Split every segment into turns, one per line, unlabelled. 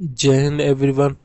जय हिंद एवरीवन।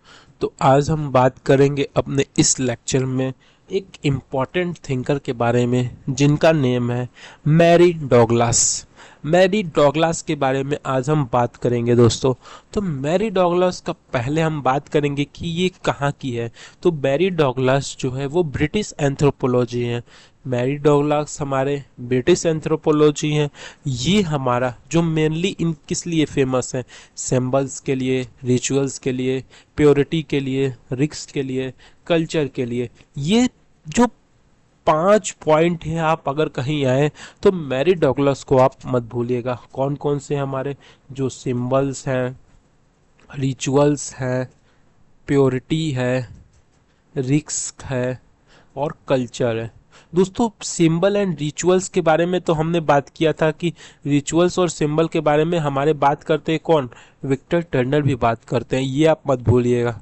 तो आज हम बात करेंगे अपने इस लेक्चर में एक इम्पॉर्टेंट थिंकर के बारे में जिनका नेम है मैरी डॉगलास। मैरी डॉगलास के बारे में आज हम बात करेंगे दोस्तों। तो मैरी डॉगलास का पहले हम बात करेंगे कि ये कहाँ की है। तो मैरी डॉगलास जो है वो ब्रिटिश एंथ्रोपोलॉजी है। मैरी डॉगलास हमारे ब्रिटिश एंथ्रोपोलॉजी हैं। ये हमारा जो मेनली इन किस लिए फेमस है, सिंबल्स के लिए, रिचुअल्स के लिए, प्योरिटी के लिए, रिक्स के लिए, कल्चर के लिए। ये जो 5 पॉइंट है, आप अगर कहीं आए तो मैरी डॉगलास को आप मत भूलिएगा। कौन कौन से हमारे जो सिंबल्स हैं, रिचुअल्स हैं, प्योरिटी है, रिक्स है और कल्चर है। दोस्तों सिंबल एंड रिचुअल्स के बारे में तो हमने बात किया था कि रिचुअल्स और सिंबल के बारे में हमारे बात करते हैं कौन, विक्टर टर्नर भी बात करते हैं, ये आप मत भूलिएगा,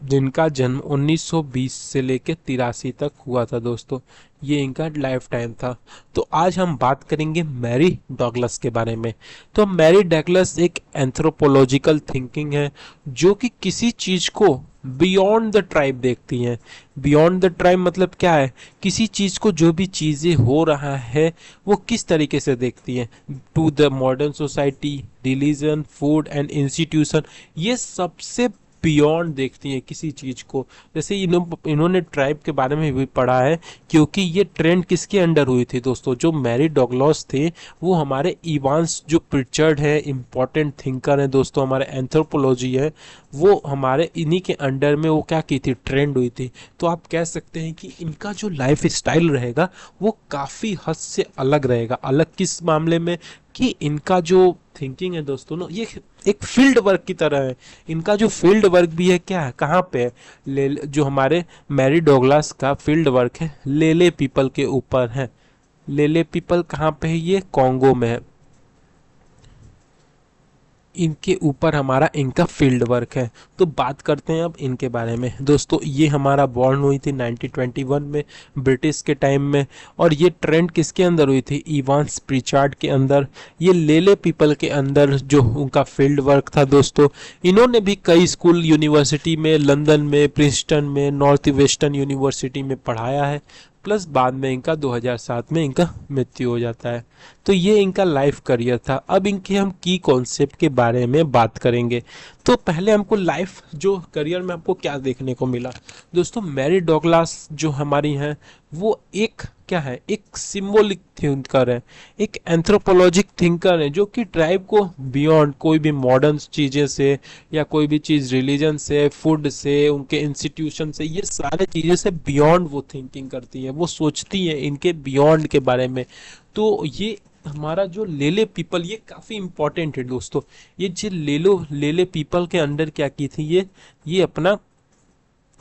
जिनका जन्म 1920 से लेकर 83 तक हुआ था दोस्तों। ये इनका लाइफ टाइम था। तो आज हम बात करेंगे मैरी डॉगलस के बारे में। तो मैरी डॉगलस एक एंथ्रोपोलॉजिकल थिंकिंग है जो कि किसी चीज को बियॉन्ड द ट्राइब देखती हैं। बियॉन्ड द ट्राइब मतलब क्या है, किसी चीज को, जो भी चीजें हो रहा है वो किस तरीके से देखती हैं, to the modern society, religion, food and institution, ये सबसे बियॉन्ड देखती हैं किसी चीज को। जैसे इन्होंने ट्राइब के बारे में भी पढ़ा है, क्योंकि ये ट्रेंड किसके अंडर हुई थी दोस्तों, जो मैरी डॉगलास थे वो हमारे इवांस जो प्रिचर्ड है, इंपॉर्टेंट थिंकर है दोस्तों, हमारे एंथ्रोपोलॉजी है, वो हमारे इन्हीं के अंडर में वो क्या की थी, ट्रेंड हुई थी। तो आप कह सकते हैं कि इनका जो लाइफ स्टाइल रहेगा वो काफी हद से अलग रहेगा। अलग किस मामले में, कि इनका जो थिंकिंग है दोस्तों ना, ये एक फील्ड वर्क की तरह है। इनका जो फील्ड वर्क भी है, क्या है, कहाँ पे है, जो हमारे मैरी डॉगलास का फील्ड वर्क है लेले पीपल के ऊपर है। लेले पीपल कहाँ पे है, ये कॉन्गो में है। इनके ऊपर हमारा इनका फील्ड वर्क है। तो बात करते हैं अब इनके बारे में दोस्तों। ये हमारा बॉर्न हुई थी 1921 में, ब्रिटिश के टाइम में। और ये ट्रेंड किसके अंदर हुई थी, इवांस प्रिचार्ड के अंदर। ये लेले पीपल के अंदर जो उनका फील्ड वर्क था दोस्तों। इन्होंने भी कई स्कूल, यूनिवर्सिटी में, लंदन में, प्रिंसटन में, नॉर्थ वेस्टर्न यूनिवर्सिटी में पढ़ाया है। प्लस बाद में इनका 2007 में इनका मृत्यु हो जाता है। तो ये इनका लाइफ करियर था। अब इनके हम की कॉन्सेप्ट के बारे में बात करेंगे। तो पहले हमको लाइफ जो करियर में हमको क्या देखने को मिला दोस्तों, मैरी डॉगलास जो हमारी हैं वो एक क्या है, एक सिंबॉलिक थिंकर है, एक एंथ्रोपोलॉजिक थिंकर है, जो कि ट्राइब को बियॉन्ड कोई भी मॉडर्न चीज़ें से, या कोई भी चीज़ रिलीजन से, फूड से, उनके इंस्टीट्यूशन से, ये सारे चीज़ें से बियॉन्ड वो थिंकिंग करती है, वो सोचती है इनके बियॉन्ड के बारे में। तो ये हमारा जो लेले पीपल, ये काफ़ी इंपॉर्टेंट है दोस्तों। ये जो लेले पीपल के अंडर क्या की थी, ये अपना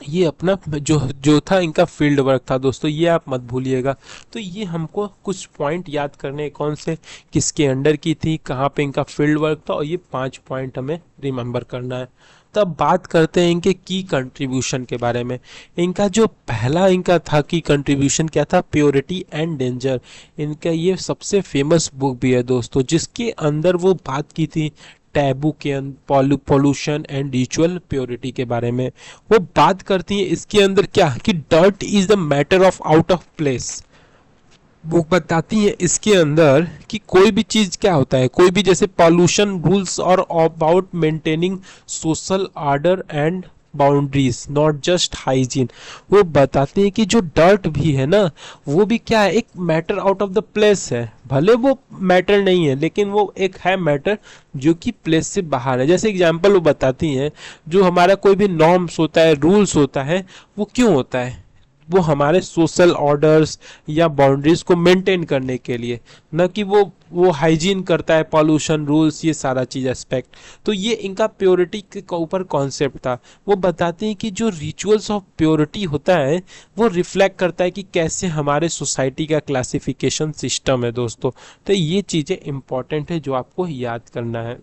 जो जो था इनका फील्ड वर्क था दोस्तों, ये आप मत भूलिएगा। तो ये हमको कुछ पॉइंट याद करने हैं, कौन से, किसके अंडर की थी, कहाँ पे इनका फील्ड वर्क था, और ये 5 पॉइंट हमें रिमेंबर करना है। तब बात करते हैं इनके की कंट्रीब्यूशन के बारे में। इनका जो पहला इनका था की कंट्रीब्यूशन क्या था, प्योरिटी एंड डेंजर। इनका ये सबसे फेमस बुक भी है दोस्तों, जिसके अंदर वो बात की थी टैबू के पॉल्यूशन एंड रिचुअल प्योरिटी के बारे में। वो बात करती है इसके अंदर क्या, कि dirt is the matter of out of place. वो बताती है इसके अंदर कि कोई भी चीज क्या होता है, कोई भी जैसे पॉल्यूशन रूल्स और about maintaining social order and boundaries, not just hygiene. वो बताते हैं कि जो डर्ट भी है ना, वो भी क्या है, एक matter out of the place है। भले वो मैटर नहीं है, लेकिन वो एक है मैटर जो कि प्लेस से बाहर है। जैसे एग्जांपल वो बताती हैं, जो हमारा कोई भी नॉर्म्स होता है, रूल्स होता है, वो क्यों होता है, वो हमारे सोशल ऑर्डर्स या बाउंड्रीज को मेंटेन करने के लिए, न कि वो हाइजीन करता है, पॉल्यूशन रूल्स, ये सारा चीज एस्पेक्ट। तो ये इनका प्योरिटी के ऊपर कॉन्सेप्ट था। वो बताते हैं कि जो रिचुअल्स ऑफ प्योरिटी होता है वो रिफ्लेक्ट करता है कि कैसे हमारे सोसाइटी का क्लासिफिकेशन सिस्टम है दोस्तों। तो ये चीज़ें इंपॉर्टेंट है जो आपको याद करना है।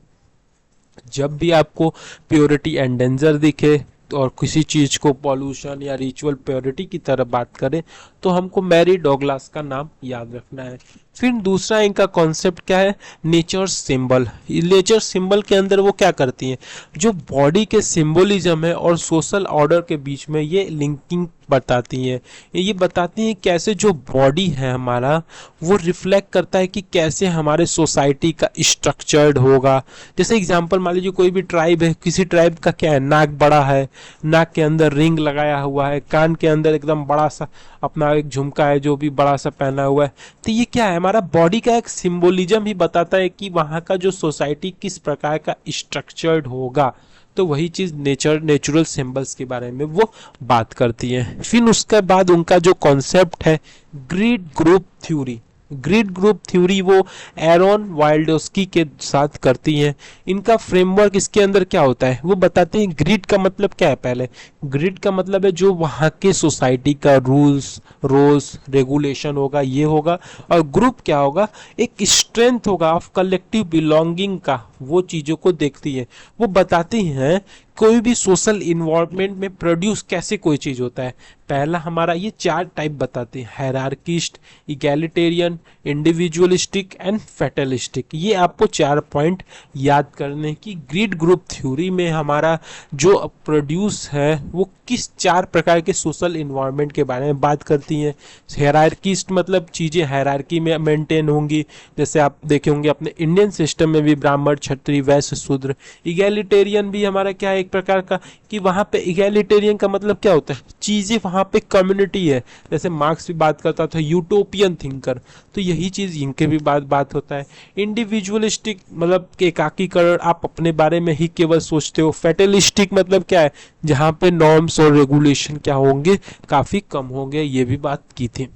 जब भी आपको प्योरिटी एंड डेंजर दिखे और किसी चीज को पॉल्यूशन या रिचुअल प्योरिटी की तरह बात करें, तो हमको मैरी डॉगलास का नाम याद रखना है। फिर दूसरा इनका कॉन्सेप्ट क्या है, नेचर सिंबल। नेचर सिंबल के अंदर वो क्या करती हैं, जो बॉडी के सिंबलिज्म है और सोशल ऑर्डर के बीच में ये लिंकिंग बताती हैं। ये बताती हैं कैसे जो बॉडी है हमारा वो रिफ्लेक्ट करता है कि कैसे हमारे सोसाइटी का स्ट्रक्चर्ड होगा। जैसे एग्जांपल मान लीजिए कोई भी ट्राइब है, किसी ट्राइब का क्या है, नाक बड़ा है, नाक के अंदर रिंग लगाया हुआ है, कान के अंदर एकदम बड़ा सा अपना एक झुमका है जो भी बड़ा सा पहना हुआ है। तो ये क्या है, हमारा बॉडी का एक सिंबोलिज्म ही बताता है कि वहाँ का जो सोसाइटी किस प्रकार का स्ट्रक्चर्ड होगा। तो वही चीज नेचुरल सिंबल्स के बारे में वो बात करती है। फिर उसके बाद उनका जो कॉन्सेप्ट है grid group theory. Grid group theory वो एरोन वाइल्डोस्की के साथ करती हैं। इनका फ्रेमवर्क इसके अंदर क्या होता है वो बताते हैं। ग्रिड का मतलब क्या है, पहले ग्रिड का मतलब है जो वहाँ के सोसाइटी का रूल्स रोल्स रेगुलेशन होगा, ये होगा। और ग्रुप क्या होगा, एक स्ट्रेंथ होगा ऑफ कलेक्टिव बिलोंगिंग का, वो चीजों को देखती है। वो बताती हैं कोई भी सोशल इन्वायरमेंट में प्रोड्यूस कैसे कोई चीज होता है। पहला हमारा ये चार टाइप बताते हैं, हायरार्किस्ट, इगैलिटेरियन, इंडिविजुअलिस्टिक एंड फैटलिस्टिक। ये आपको 4 पॉइंट याद करने की। ग्रिड ग्रुप थ्योरी में हमारा जो प्रोड्यूस है वो किस 4 प्रकार के सोशल इन्वायरमेंट के बारे में बात करती हैं। हायरार्किस्ट मतलब चीजें हायरार्की में मेंटेन होंगी, जैसे आप देखे होंगे अपने इंडियन सिस्टम में भी ब्राह्मण, क्षत्रिय, वैश्य, शूद्र। इगैलिटेरियन भी हमारा क्या है, एक प्रकार का कि वहाँ पे इगैलिटेरियन का मतलब क्या होता है, चीजें वहाँ पे कम्युनिटी है। जैसे मार्क्स भी बात करता था यूटोपियन थिंकर, तो यही चीज इनके भी बात होता है। इंडिविजुअलिस्टिक मतलब एकाकीकरण, आप अपने बारे में ही केवल सोचते हो। फैटलिस्टिक मतलब क्या है, जहाँ पे नॉर्म्स और रेगुलेशन क्या होंगे, काफी कम होंगे, ये भी बात की थी।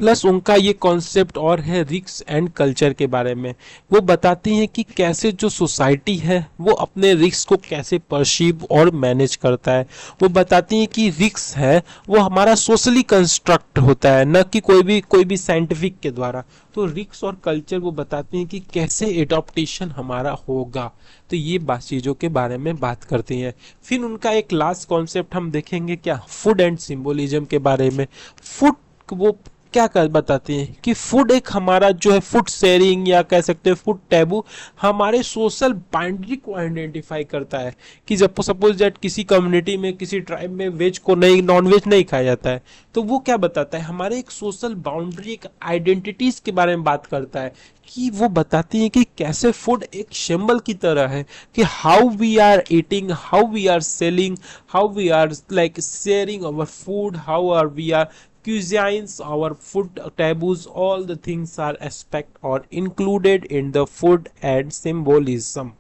प्लस उनका ये कॉन्सेप्ट और है रिस्क एंड कल्चर के बारे में। वो बताती हैं कि कैसे जो सोसाइटी है वो अपने रिस्क को कैसे परसीव और मैनेज करता है। वो बताती हैं कि रिस्क है वो हमारा सोशली कंस्ट्रक्ट होता है, न कि कोई भी साइंटिफिक के द्वारा। तो रिस्क और कल्चर वो बताती हैं कि कैसे एडॉप्टेशन हमारा होगा। तो ये बात चीज़ों के बारे में बात करती हैं। फिर उनका एक लास्ट कॉन्सेप्ट हम देखेंगे क्या, फूड एंड सिंबोलिज्म के बारे में। फूड वो क्या कर बताते हैं कि फूड एक हमारा जो है फूड शेयरिंग या कह सकते हैं फूड टैबू हमारे सोशल बाउंड्री को आइडेंटिफाई करता है। कि जब सपोज दैट किसी कम्युनिटी में, किसी ट्राइब में वेज को नहीं, नॉन वेज नहीं खाया जाता है, तो वो क्या बताता है, हमारे एक सोशल बाउंड्री, एक आइडेंटिटीज के बारे में बात करता है। कि वो बताती है कि कैसे फूड एक सिंबल की तरह है, कि how we are eating, how we are selling, how we are like sharing our food, how are we are cuisines, our food taboos, all the things are aspect or included in the food and symbolism।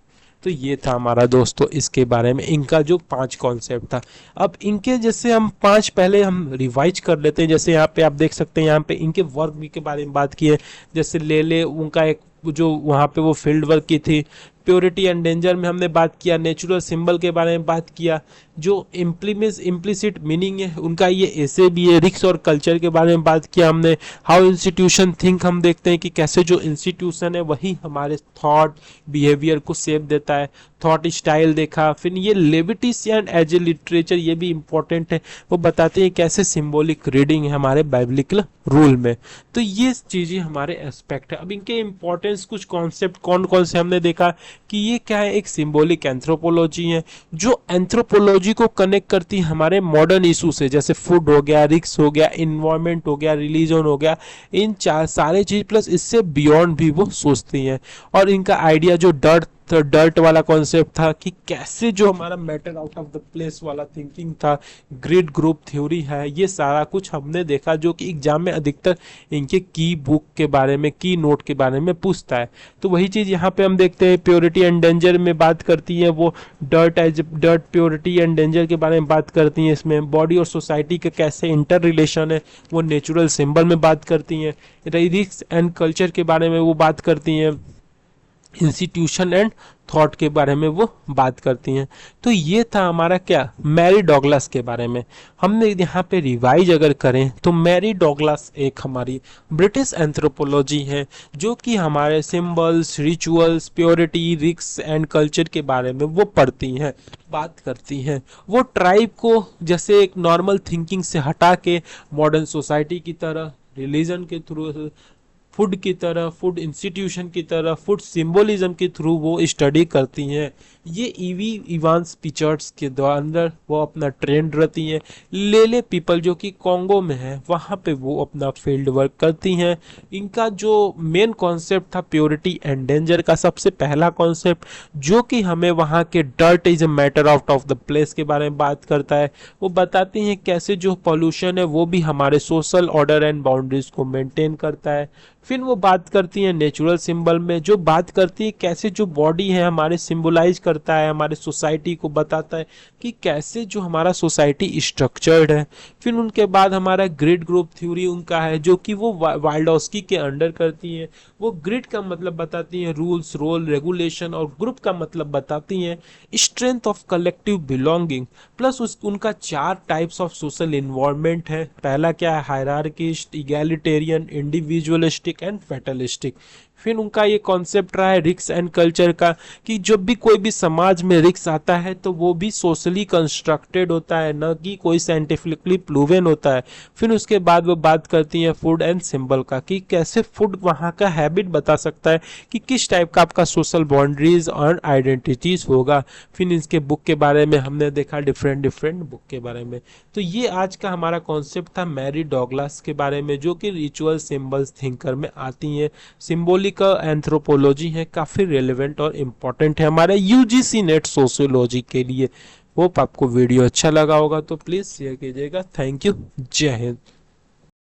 तो ये था हमारा दोस्तों इसके बारे में इनका जो 5 कॉन्सेप्ट था। अब इनके जैसे हम 5 पहले हम रिवाइज कर लेते हैं। जैसे यहाँ पे आप देख सकते हैं, यहाँ पे इनके वर्क भी के बारे में बात की है। जैसे ले उनका एक जो वहाँ पे वो फील्ड वर्क की थी। प्योरिटी एंड डेंजर में हमने बात किया, नेचुरल सिंबल के बारे में बात किया। जो इम्प्लिसिट मीनिंग है उनका ये ऐसे भी है। रिक्स और कल्चर के बारे में बात किया हमने। हाउ इंस्टीट्यूशन थिंक, हम देखते हैं कि कैसे जो इंस्टीट्यूशन है वही हमारे थॉट बिहेवियर को शेप देता है। थॉट स्टाइल देखा। फिर ये लेविटिस एंड एज ए लिटरेचर, ये भी इंपॉर्टेंट है। वो बताते हैं कैसे सिंबॉलिक रीडिंग है हमारे बाइबलिकल रूल में। तो ये चीजें हमारे एस्पेक्ट है। अब इनके इंपॉर्टेंस कुछ कॉन्सेप्ट कौन कौन से हमने देखा कि ये क्या है, एक सिंबॉलिक एंथ्रोपोलॉजी है जो एंथ्रोपोलॉजी को कनेक्ट करती है हमारे मॉडर्न इशू से, जैसे फूड हो गया, रिक्स हो गया, इन्वायरमेंट हो गया, रिलीजन हो गया। इन चार सारे चीज प्लस इससे बियॉन्ड भी वो सोचती हैं। और इनका आइडिया जो डर्ट वाला कॉन्सेप्ट था कि कैसे जो हमारा matter out of the place वाला थिंकिंग था, ग्रिड ग्रुप थ्योरी है, ये सारा कुछ हमने देखा जो कि एग्जाम में अधिकतर इनके की बुक के बारे में, की नोट के बारे में पूछता है। तो वही चीज यहाँ पे हम देखते हैं। प्योरिटी एंड डेंजर में बात करती है वो, डर्ट प्योरिटी एंड डेंजर के बारे में बात करती हैं। इसमें बॉडी और सोसाइटी का कैसे इंटर रिलेशन है वो नेचुरल सिंबल में बात करती हैं। रिस्क एंड कल्चर के बारे में वो बात करती हैं। इंस्टीट्यूशन एंड थॉट के बारे में वो बात करती हैं। तो ये था हमारा क्या, मैरी डॉगलास के बारे में। हमने यहाँ पे रिवाइज अगर करें तो मैरी डॉगलास एक हमारी ब्रिटिश एंथ्रोपोलॉजी है जो कि हमारे सिंबल्स, रिचुअल्स, प्योरिटी, रिक्स एंड कल्चर के बारे में वो पढ़ती हैं, बात करती हैं। वो ट्राइब को जैसे एक नॉर्मल थिंकिंग से हटा के मॉडर्न सोसाइटी की तरह रिलीजन के थ्रू, फूड की तरह, फूड इंस्टीट्यूशन की तरह, फूड सिंबोलिज्म के थ्रू वो स्टडी करती हैं। ये ईवी इवांस पिचर्ड्स के अंदर वो अपना ट्रेंड रहती हैं। लेले पीपल जो कि कॉन्गो में है, वहाँ पे वो अपना फील्ड वर्क करती हैं। इनका जो मेन कॉन्सेप्ट था प्योरिटी एंड डेंजर का, सबसे पहला कॉन्सेप्ट जो कि हमें वहाँ के dirt is a matter out of the place के बारे में बात करता है। वो बताती हैं कैसे जो पॉल्यूशन है वो भी हमारे सोशल ऑर्डर एंड बाउंड्रीज को मेंटेन करता है। फिर वो बात करती है नेचुरल सिंबल में, जो बात करती है कैसे जो बॉडी है हमारे सिंबलाइज करता है, हमारे सोसाइटी को बताता है कि कैसे जो हमारा सोसाइटी स्ट्रक्चर्ड है। फिर उनके बाद हमारा ग्रिड ग्रुप थ्योरी उनका है, जो कि वो वाइल्डोस्की के अंडर करती है। वो ग्रिड का मतलब बताती हैं रूल्स, रोल, रेगुलेशन, और ग्रुप का मतलब बताती हैं strength of collective belonging. Plus उनका 4 टाइप्स ऑफ सोशल इन्वायरमेंट है। पहला क्या है, हायरार्किस्ट, इगैलिटेरियन, इंडिविजुअलिस्टिक एंड फैटलिस्टिक। फिर उनका ये कॉन्सेप्ट रहा है रिक्स एंड कल्चर का, कि जब भी कोई भी समाज में रिक्स आता है तो वो भी सोशली कंस्ट्रक्टेड होता है, न कि कोई साइंटिफिकली प्रूवन होता है। फिर उसके बाद वो बात करती हैं फूड एंड सिंबल का, कि कैसे फूड वहाँ का हैबिट बता सकता है कि किस टाइप का आपका सोशल बाउंड्रीज और आइडेंटिटीज होगा। फिर इसके बुक के बारे में हमने देखा, डिफरेंट डिफरेंट बुक के बारे में। तो ये आज का हमारा कॉन्सेप्ट था मैरी डॉगलास के बारे में, जो कि रिचुअल सिंबल्स थिंकर में आती हैं। सिंबॉलिक एंथ्रोपोलॉजी है, काफी रेलेवेंट और इम्पोर्टेंट है हमारे यूजीसी नेट सोशियोलॉजी के लिए। होप आपको वीडियो अच्छा लगा होगा, तो प्लीज शेयर कीजिएगा। थैंक यू, जय हिंद।